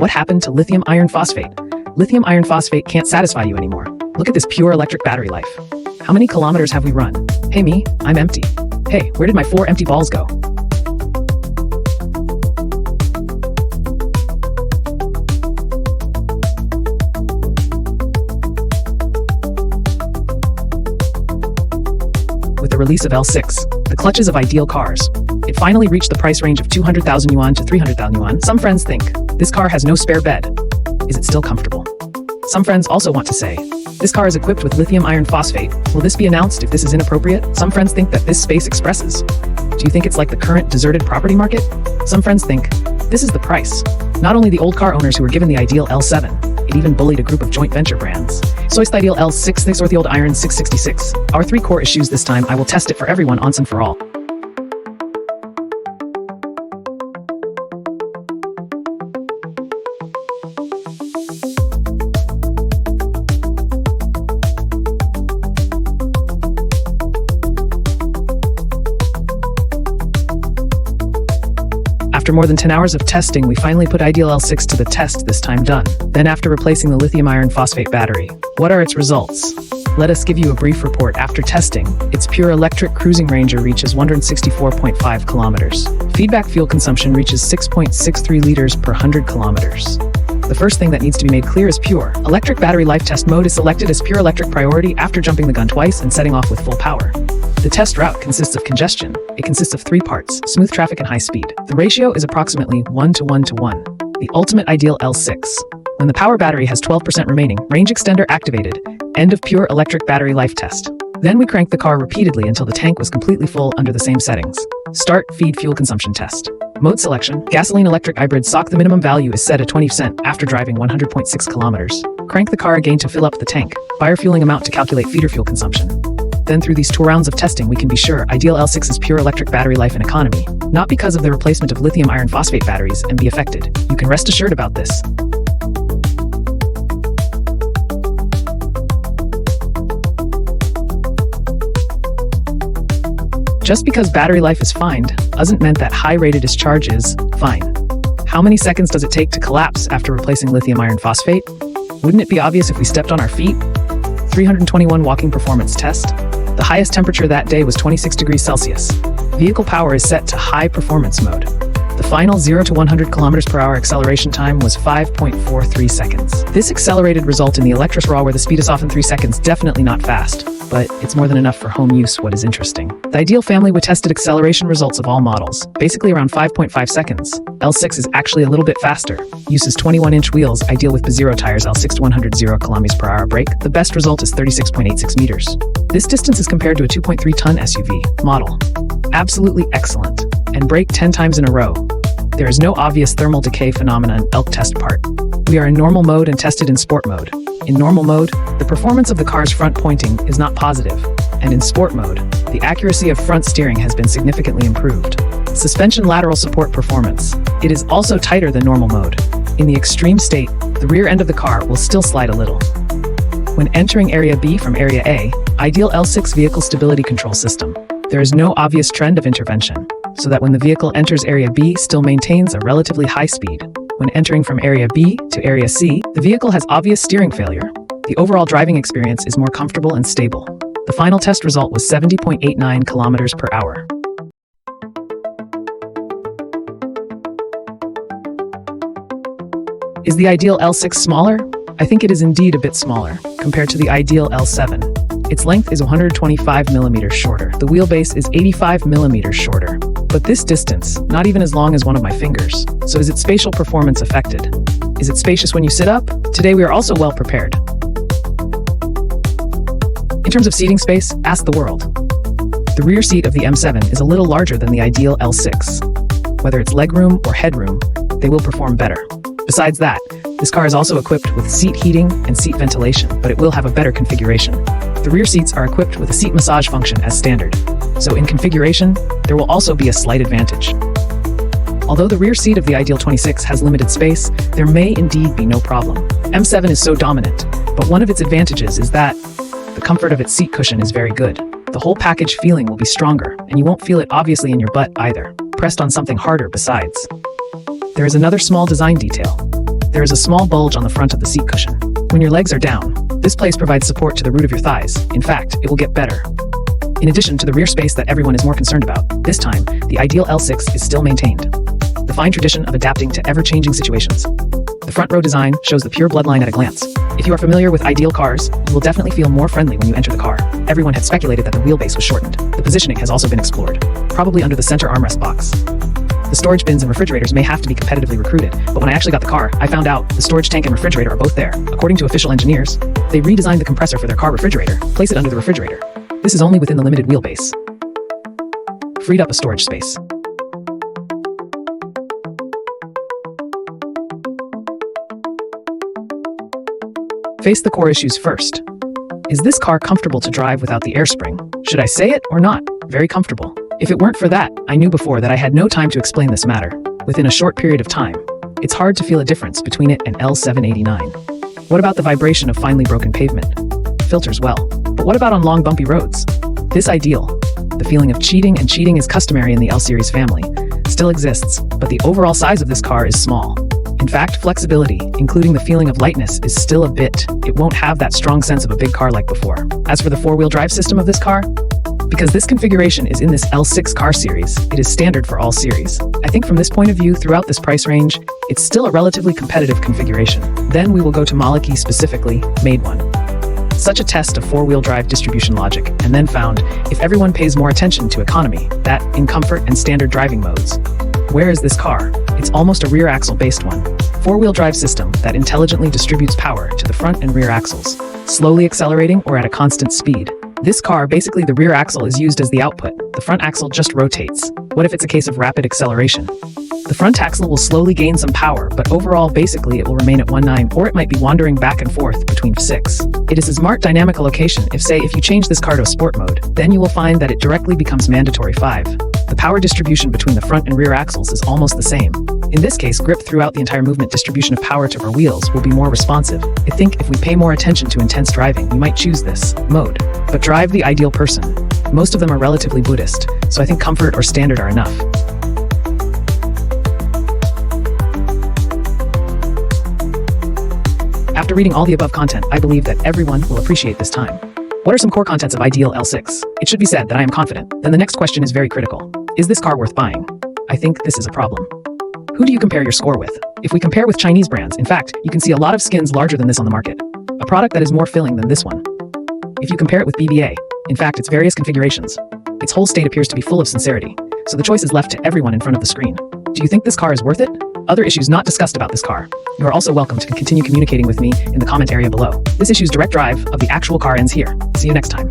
What happened to lithium iron phosphate? Lithium iron phosphate can't satisfy you anymore. Look at this pure electric battery life. How many kilometers have we run? Hey me, I'm empty. Hey, where did my 4 empty balls go? With the release of L6, the clutches of ideal cars, it finally reached the price range of 200,000 yuan to 300,000 yuan. Some friends think, this car has no spare bed. Is it still comfortable? Some friends also want to say, this car is equipped with lithium iron phosphate. Will this be announced if this is inappropriate? Some friends think that this space expresses. Do you think it's like the current deserted property market? Some friends think, this is the price. Not only the old car owners who were given the ideal L7, it even bullied a group of joint venture brands. So it's the ideal L66 or the old iron 666. Our 3 core issues this time, I will test it for everyone once and for all. After more than 10 hours of testing, we finally put Ideal L6 to the test, this time done. Then after replacing the lithium iron phosphate battery, what are its results? Let us give you a brief report. After testing, its pure electric cruising range reaches 164.5 kilometers. Feedback fuel consumption reaches 6.63 liters per 100 kilometers. The first thing that needs to be made clear is pure electric battery life test mode is selected as pure electric priority after jumping the gun twice and setting off with full power. The test route consists of congestion. It consists of 3 parts, smooth traffic and high speed. The ratio is approximately 1 to 1 to 1. The ultimate ideal L6. When the power battery has 12% remaining, range extender activated, end of pure electric battery life test. Then we cranked the car repeatedly until the tank was completely full under the same settings. Start feed fuel consumption test. Mode selection, gasoline electric hybrid SOC. The minimum value is set at 20% after driving 100.6 kilometers. Crank the car again to fill up the tank. Fire fueling amount to calculate feeder fuel consumption. Then through these 2 rounds of testing, we can be sure Ideal L6 is pure electric battery life and economy, not because of the replacement of lithium iron phosphate batteries, and be affected. You can rest assured about this. Just because battery life is fine doesn't mean that high rate of discharge is fine. How many seconds does it take to collapse after replacing lithium iron phosphate? Wouldn't it be obvious if we stepped on our feet? 321 walking performance test. The highest temperature that day was 26 degrees Celsius. Vehicle power is set to high performance mode. The final 0 to 100 km per hour acceleration time was 5.43 seconds. This accelerated result in the Electris Raw where the speed is often 3 seconds, definitely not fast, but it's more than enough for home use. What is interesting, the Ideal family with tested acceleration results of all models, basically around 5.5 seconds. L6 is actually a little bit faster. Uses 21-inch wheels, Ideal with B0 tires, L6 to 100 km per hour brake. The best result is 36.86 meters. This distance is compared to a 2.3-ton SUV model. Absolutely excellent. And brake 10 times in a row. There is no obvious thermal decay phenomenon in ELK test part. We are in normal mode and tested in sport mode. In normal mode, the performance of the car's front pointing is not positive, and in sport mode, the accuracy of front steering has been significantly improved. Suspension lateral support performance. It is also tighter than normal mode. In the extreme state, the rear end of the car will still slide a little. When entering Area B from Area A, Ideal L6 vehicle stability control system. There is no obvious trend of intervention, so that when the vehicle enters Area B, still maintains a relatively high speed. When entering from Area B to Area C, the vehicle has obvious steering failure. The overall driving experience is more comfortable and stable. The final test result was 70.89 kilometers per hour. Is the Ideal L6 smaller? I think it is indeed a bit smaller compared to the Ideal L7. Its length is 125 millimeters shorter. The wheelbase is 85 millimeters shorter. But this distance, not even as long as one of my fingers. So is its spatial performance affected? Is it spacious when you sit up? Today we are also well prepared. In terms of seating space, ask the world. The rear seat of the M7 is a little larger than the Ideal L6. Whether it's legroom or headroom, they will perform better. Besides that, this car is also equipped with seat heating and seat ventilation, but it will have a better configuration. The rear seats are equipped with a seat massage function as standard. So in configuration, there will also be a slight advantage. Although the rear seat of the Ideal 26 has limited space, there may indeed be no problem. M7 is so dominant, but one of its advantages is that the comfort of its seat cushion is very good. The whole package feeling will be stronger, and you won't feel it obviously in your butt either, pressed on something harder besides. There is another small design detail. there is a small bulge on the front of the seat cushion. When your legs are down, this place provides support to the root of your thighs. In fact, it will get better. In addition to the rear space that everyone is more concerned about, this time, the ideal L6 is still maintained. The fine tradition of adapting to ever-changing situations. The front row design shows the pure bloodline at a glance. If you are familiar with ideal cars, you will definitely feel more friendly when you enter the car. Everyone had speculated that the wheelbase was shortened. The positioning has also been explored, probably under the center armrest box. The storage bins and refrigerators may have to be competitively recruited, but when I actually got the car, I found out the storage tank and refrigerator are both there. According to official engineers, they redesigned the compressor for their car refrigerator, place it under the refrigerator. This is only within the limited wheelbase. Freed up a storage space. Face the core issues first. Is this car comfortable to drive without the air spring? Should I say it or not? Very comfortable. If it weren't for that, I knew before that I had no time to explain this matter. Within a short period of time, it's hard to feel a difference between it and L789. What about the vibration of finely broken pavement? Filters well. But what about on long bumpy roads? This ideal, the feeling of cheating, and cheating is customary in the L series family, still exists, but the overall size of this car is small. In fact, flexibility, including the feeling of lightness, is still a bit. It won't have that strong sense of a big car like before. As for the four-wheel drive system of this car, because this configuration is in this L6 car series, it is standard for all series. I think from this point of view, throughout this price range, it's still a relatively competitive configuration. Then we will go to Maliki specifically, made one. Such a test of four-wheel drive distribution logic, and then found, if everyone pays more attention to economy, that in comfort and standard driving modes. Where is this car? It's almost a rear axle based one. Four-wheel drive system that intelligently distributes power to the front and rear axles, slowly accelerating or at a constant speed. This car, basically the rear axle is used as the output. The front axle just rotates. What if it's a case of rapid acceleration? The front axle will slowly gain some power, but overall, basically, it will remain at 19, or it might be wandering back and forth between 6. It is a smart dynamic allocation. If you change this car to a sport mode, then you will find that it directly becomes mandatory 5. The power distribution between the front and rear axles is almost the same. In this case, grip throughout the entire movement, distribution of power to our wheels will be more responsive. I think if we pay more attention to intense driving, we might choose this mode. But drive the ideal person. Most of them are relatively Buddhist, so I think comfort or standard are enough. After reading all the above content, I believe that everyone will appreciate this time. What are some core contents of ideal L6? It should be said that I am confident. Then the next question is very critical. Is this car worth buying? I think this is a problem. Who do you compare your score with? If we compare with Chinese brands, in fact, you can see a lot of skins larger than this on the market. A product that is more filling than this one. If you compare it with BBA, in fact, its various configurations, its whole state appears to be full of sincerity. So the choice is left to everyone in front of the screen. Do you think this car is worth it? Other issues not discussed about this car. You are also welcome to continue communicating with me in the comment area below. This issue's direct drive of the actual car ends here. See you next time.